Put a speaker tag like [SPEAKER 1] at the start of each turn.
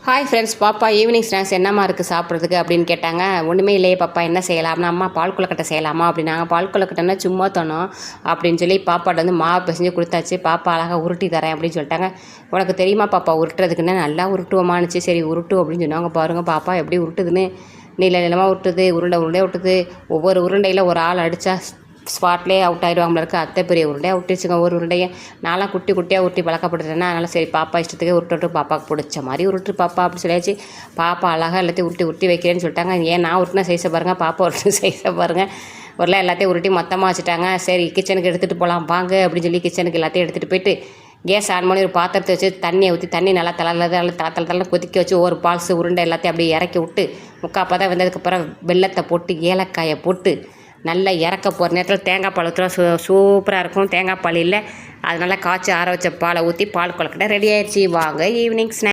[SPEAKER 1] Hi friends, பாப்பா evening snacks என்னம்மா இருக்குது சாப்பிட்றதுக்கு அப்படின்னு கேட்டாங்க. ஒன்றுமே இல்லையே பாப்பா, என்ன செய்யலாம்னா அம்மா பால் கொழுக்கட்டை செய்யலாமா அப்படின்னாங்க. பால் கொழுக்கட்டைன்னா சும்மா தோணும் அப்படின்னு சொல்லி பாப்பாட்ட வந்து மாவு பிசைஞ்சு கொடுத்தாச்சு. பாப்பா அழகாக உருட்டி தரேன் அப்படின்னு சொல்லிட்டாங்க. உனக்கு தெரியுமா பாப்பா உருட்டுறதுக்குன்னு? நல்லா உருட்டுவோமானுச்சு. சரி உருட்டு அப்படின்னு சொன்னாங்க. பாருங்கள் பாப்பா எப்படி உருட்டுதுன்னு. நீளமாக உருட்டுது, உருண்டையாக விட்டுது. ஒவ்வொரு உருண்டையில் ஒரு ஆள் அடித்தா ஸ்பாட்லேயே அவுட் ஆகிடுவாங்களா இருக்குது. அத்தை பெரிய உருண்டையாக விட்டுச்சுங்க. ஒரு உருண்டையை நான்லாம் குட்டி குட்டியாக உருட்டி பழக்கப்படுறேன்னா, அதனால் சரி பாப்பா இஷ்டத்துக்கே உருட்டு பாப்பாவுக்கு பிடிச்ச மாதிரி உருட்டு பாப்பா அப்படி சொல்லியாச்சு. பாப்பா அழகாக எல்லாத்தையும் உருட்டி வைக்கிறேன்னு சொல்லிட்டாங்க. ஏன் நான் உருட்டினா சைஸை பாருங்கள், பாப்பா உருட்டு சைஸை பாருங்கள். ஒரு எல்லாத்தையும் உருட்டி மொத்தமாக வச்சுட்டாங்க. சரி கிச்சனுக்கு எடுத்துகிட்டு போகலாம் வாங்க அப்படின்னு சொல்லி கிச்சனுக்கு எல்லாத்தையும் எடுத்துகிட்டு போயிட்டு கேஸ் ஆன் பண்ணி ஒரு பாத்திரத்தை வச்சு தண்ணியை ஊற்றி தண்ணி நல்லா தலை கொதிக்க வச்சு ஒரு பால்ஸு உருண்டை எல்லாத்தையும் அப்படியே இறக்கி விட்டு முக்காப்பதான் வந்ததுக்கப்புறம் வெல்லத்தை போட்டு ஏலக்காயை போட்டு நல்லா இறக்க போகிற நேரத்தில் தேங்காய் பால் ஊற்றினா சூப்பராக இருக்கும். தேங்காய் பால் இல்லை, அதனால் காய்ச்சி ஆற வச்ச பாலை ஊற்றி பால் கொழுக்கட்டை ரெடி ஆயிடுச்சு. வாங்க ஈவினிங் ஸ்நாக்ஸ்.